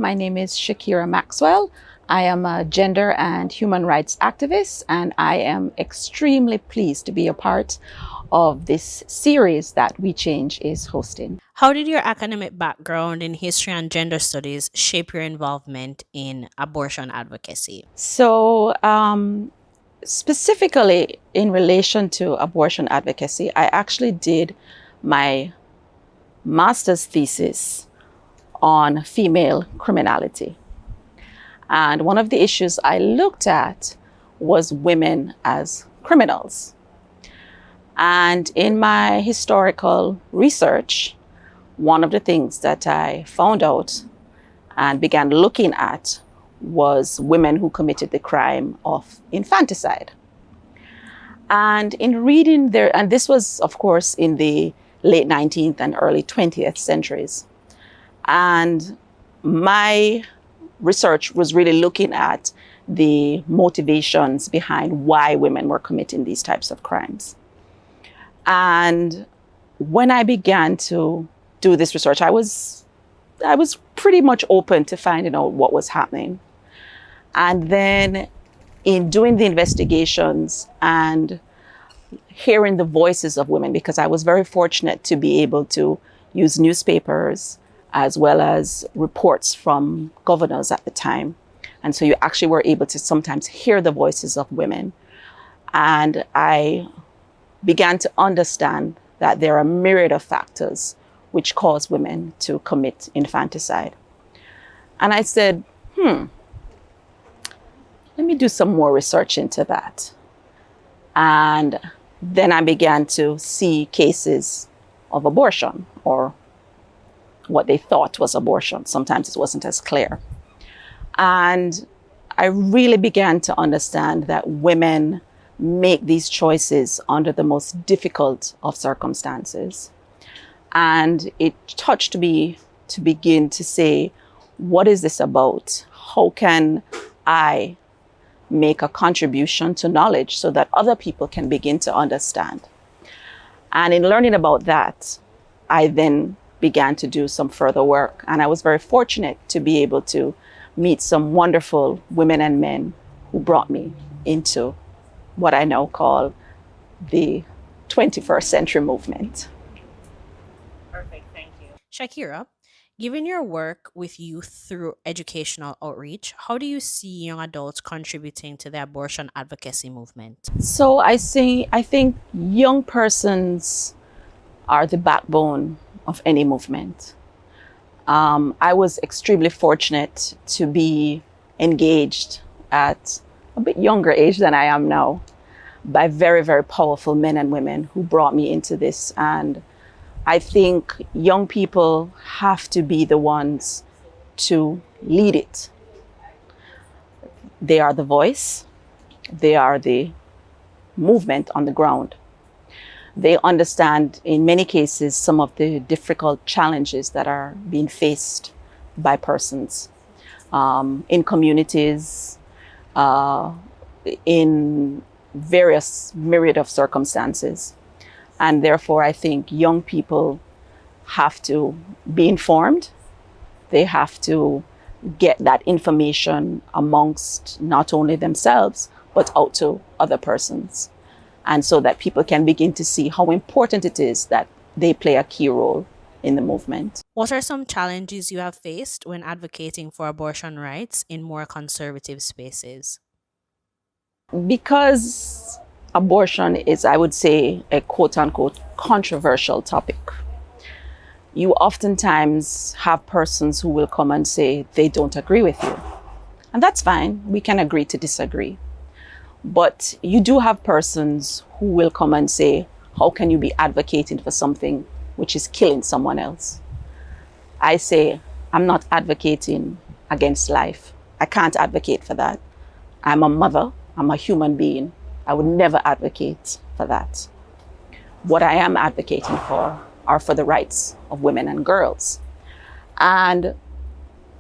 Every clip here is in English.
my name is Shakira Maxwell. I am a gender and human rights activist, and I am extremely pleased to be a part of this series that We Change is hosting. How did your academic background in history and gender studies shape your involvement in abortion advocacy? So, specifically in relation to abortion advocacy, I actually did my master's thesis on female criminality. And one of the issues I looked at was women as criminals. And in my historical research, one of the things that I found out and began looking at was women who committed the crime of infanticide. And in reading and this was, of course, in the late 19th and early 20th centuries. And my research was really looking at the motivations behind why women were committing these types of crimes. And when I began to do this research, I was pretty much open to finding out what was happening. And then in doing the investigations and hearing the voices of women, because I was very fortunate to be able to use newspapers as well as reports from governors at the time. And so you actually were able to sometimes hear the voices of women. And I began to understand that there are a myriad of factors which cause women to commit infanticide. And I said, let me do some more research into that. And then I began to see cases of abortion, or what they thought was abortion. Sometimes it wasn't as clear. And I really began to understand that women make these choices under the most difficult of circumstances. And it touched me to begin to say, what is this about? How can I make a contribution to knowledge so that other people can begin to understand? And in learning about that, I then began to do some further work. And I was very fortunate to be able to meet some wonderful women and men who brought me into what I now call the 21st century movement. Perfect, thank you. Shakira, given your work with youth through educational outreach, how do you see young adults contributing to the abortion advocacy movement? So I think young persons are the backbone of any movement. I was extremely fortunate to be engaged at a bit younger age than I am now by very, very powerful men and women who brought me into this. And I think young people have to be the ones to lead it. They are the voice. They are the movement on the ground. They understand, in many cases, some of the difficult challenges that are being faced by persons in communities, in various myriad of circumstances. And therefore, I think young people have to be informed. They have to get that information amongst not only themselves, but out to other persons. And so that people can begin to see how important it is that they play a key role in the movement. What are some challenges you have faced when advocating for abortion rights in more conservative spaces? Because abortion is, I would say, a quote unquote controversial topic, you oftentimes have persons who will come and say they don't agree with you. And that's fine. We can agree to disagree. But you do have persons who will come and say, how can you be advocating for something which is killing someone else? I say, I'm not advocating against life. I can't advocate for that. I'm a mother. I'm a human being. I would never advocate for that. What I am advocating for are for the rights of women and girls. And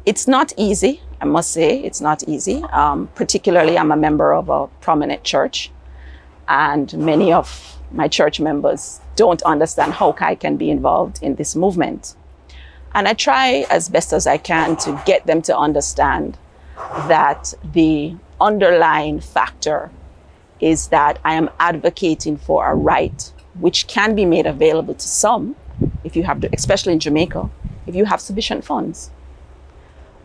it's not easy, I must say, it's not easy. Particularly, I'm a member of a prominent church, and many of my church members don't understand how I can be involved in this movement. And I try as best as I can to get them to understand that the underlying factor is that I am advocating for a right which can be made available to some, if you have to, especially in Jamaica, if you have sufficient funds.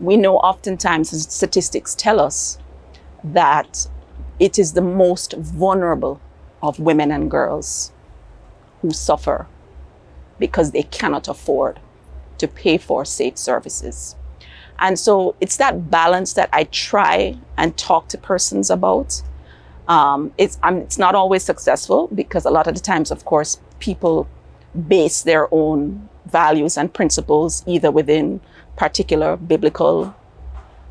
We know oftentimes statistics tell us that it is the most vulnerable of women and girls who suffer because they cannot afford to pay for safe services. And so it's that balance that I try and talk to persons about. It's not always successful because a lot of the times, of course, people base their own values and principles either within particular biblical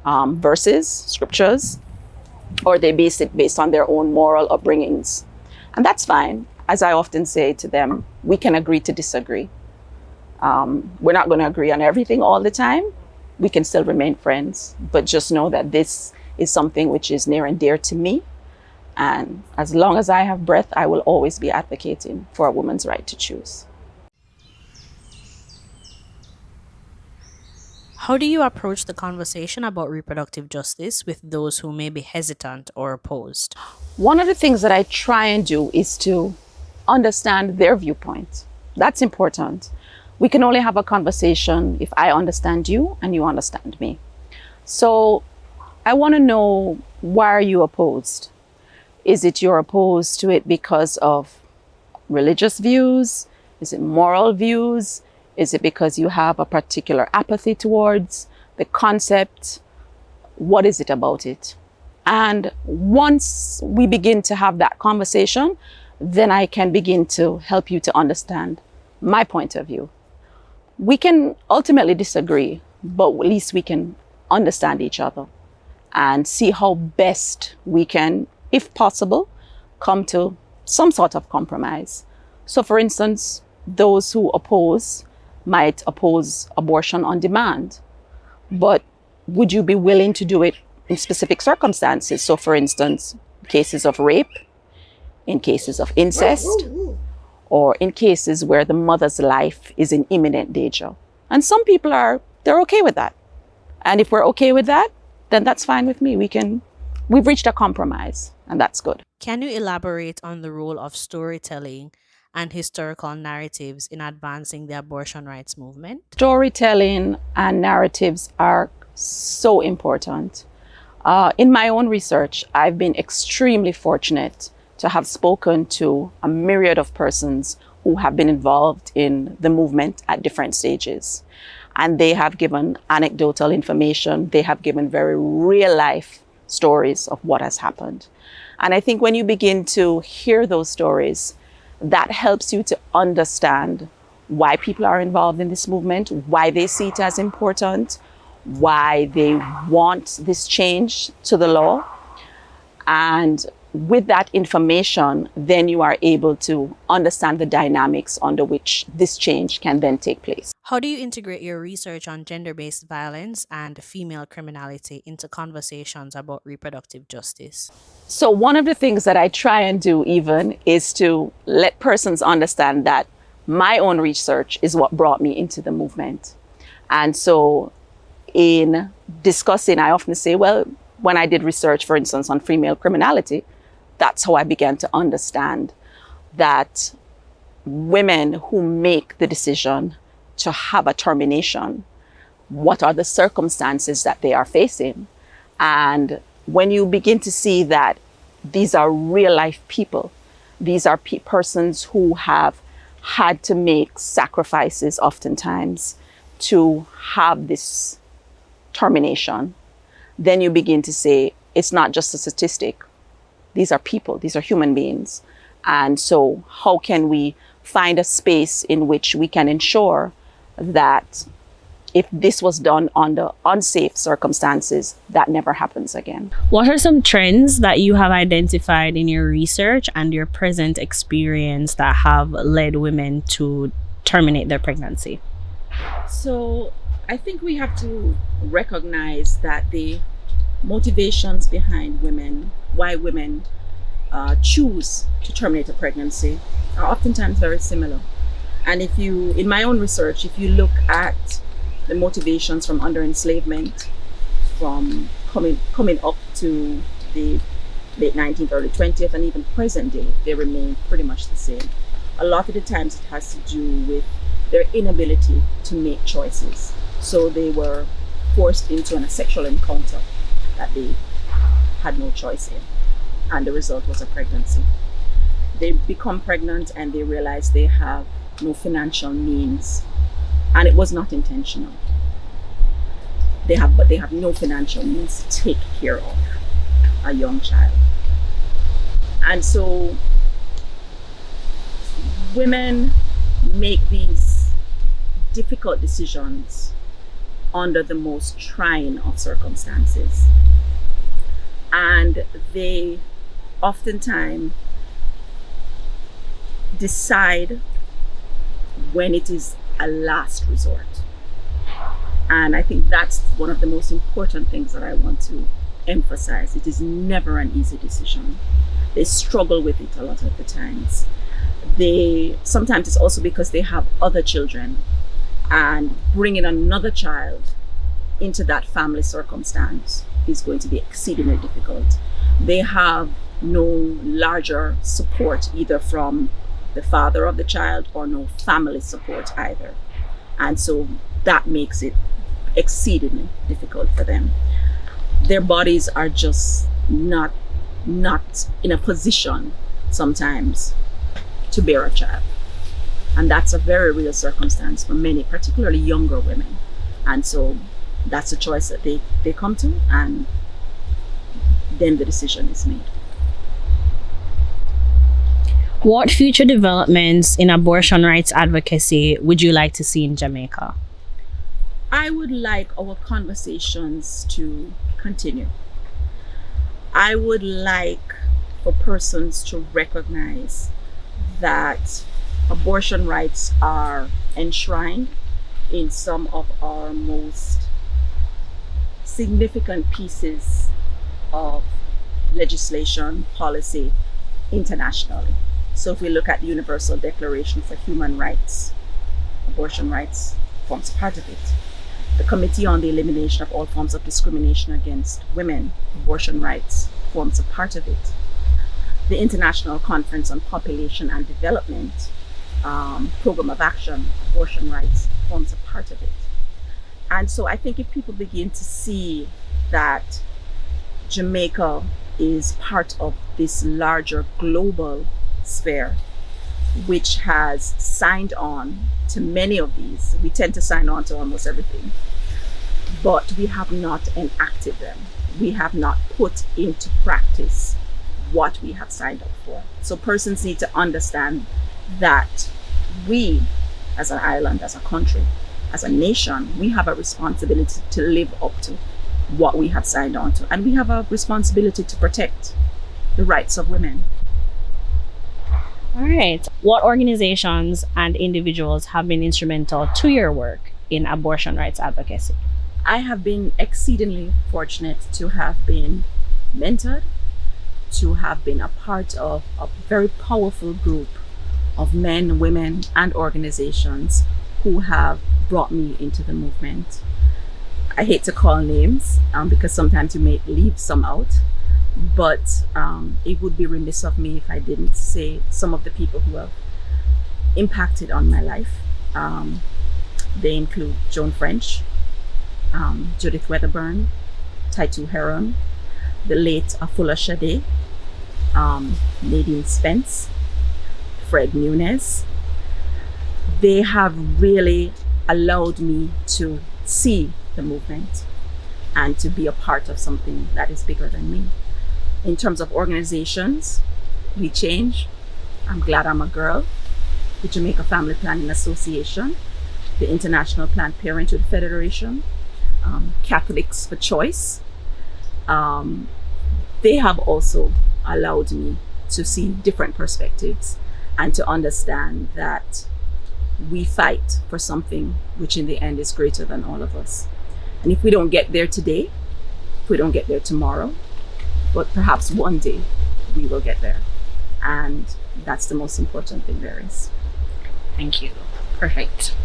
verses, scriptures, or they base it based on their own moral upbringings. And that's fine. As I often say to them, we can agree to disagree. We're not going to agree on everything all the time. We can still remain friends, but just know that this is something which is near and dear to me. And as long as I have breath, I will always be advocating for a woman's right to choose. How do you approach the conversation about reproductive justice with those who may be hesitant or opposed? One of the things that I try and do is to understand their viewpoint. That's important. We can only have a conversation if I understand you and you understand me. So I want to know, why are you opposed? Is it you're opposed to it because of religious views? Is it moral views? Is it because you have a particular apathy towards the concept? What is it about it? And once we begin to have that conversation, then I can begin to help you to understand my point of view. We can ultimately disagree, but at least we can understand each other and see how best we can, if possible, come to some sort of compromise. So for instance, those who oppose might oppose abortion on demand, but would you be willing to do it in specific circumstances? So for instance, cases of rape, in cases of incest, or in cases where the mother's life is in imminent danger. And some people they're okay with that. And if we're okay with that, then that's fine with me. We've reached a compromise, and that's good. Can you elaborate on the role of storytelling and historical narratives in advancing the abortion rights movement? Storytelling and narratives are so important. In my own research, I've been extremely fortunate to have spoken to a myriad of persons who have been involved in the movement at different stages. And they have given anecdotal information. They have given very real life stories of what has happened. And I think when you begin to hear those stories, that helps you to understand why people are involved in this movement, why they see it as important, why they want this change to the law. And with that information, then you are able to understand the dynamics under which this change can then take place. How do you integrate your research on gender-based violence and female criminality into conversations about reproductive justice? So one of the things that I try and do even is to let persons understand that my own research is what brought me into the movement. And so in discussing, I often say, well, when I did research, for instance, on female criminality, that's how I began to understand that women who make the decision to have a termination, what are the circumstances that they are facing? And when you begin to see that these are real life people, these are persons who have had to make sacrifices oftentimes to have this termination, then you begin to say, it's not just a statistic. These are people, these are human beings. And so how can we find a space in which we can ensure that if this was done under unsafe circumstances, that never happens again? What are some trends that you have identified in your research and your present experience that have led women to terminate their pregnancy? So I think we have to recognize that the motivations behind women, why women choose to terminate a pregnancy, are oftentimes very similar. And in my own research, if you look at the motivations from under enslavement, from coming up to the late 19th, early 20th, and even present day, they remain pretty much the same. A lot of the times it has to do with their inability to make choices. So they were forced into a sexual encounter that they had no choice in, and the result was a pregnancy. They become pregnant and they realize they have no financial means, and it was not intentional. They have no financial means to take care of a young child. And so women make these difficult decisions under the most trying of circumstances. And they oftentimes decide when it is a last resort. And I think that's one of the most important things that I want to emphasize. It is never an easy decision. They struggle with it a lot of the times. Sometimes it's also because they have other children, and bringing another child into that family circumstance is going to be exceedingly difficult. They have no larger support either from the father of the child or no family support either. And so that makes it exceedingly difficult for them. Their bodies are just not in a position sometimes to bear a child. And that's a very real circumstance for many, particularly younger women. And so that's a choice that they come to, and then the decision is made. What future developments in abortion rights advocacy would you like to see in Jamaica? I would like our conversations to continue. I would like for persons to recognize that abortion rights are enshrined in some of our most significant pieces of legislation, policy internationally. So if we look at the Universal Declaration for Human Rights, abortion rights forms part of it. The Committee on the Elimination of All Forms of Discrimination Against Women, abortion rights forms a part of it. The International Conference on Population and Development Program of Action, abortion rights forms a part of it. And so I think if people begin to see that Jamaica is part of this larger global sphere, which has signed on to many of these. We tend to sign on to almost everything, but we have not enacted them. We have not put into practice what we have signed up for. So persons need to understand that we, as an island, as a country, as a nation, we have a responsibility to live up to what we have signed on to. And we have a responsibility to protect the rights of women. All right. What organizations and individuals have been instrumental to your work in abortion rights advocacy? I have been exceedingly fortunate to have been mentored, to have been a part of a very powerful group of men, women, and organizations who have brought me into the movement. I hate to call names because sometimes you may leave some out, but it would be remiss of me if I didn't say some of the people who have impacted on my life. They include Joan French, Judith Weatherburn, Taitu Heron, the late Afula Shade, Nadine Spence, Fred Nunez. They have really allowed me to see the movement and to be a part of something that is bigger than me. In terms of organizations, we change. I'm glad I'm a girl. The Jamaica Family Planning Association, the International Planned Parenthood Federation, Catholics for Choice. They have also allowed me to see different perspectives and to understand that we fight for something which in the end is greater than all of us. And if we don't get there today, if we don't get there tomorrow, but perhaps one day we will get there. And that's the most important thing there is. Thank you. Perfect.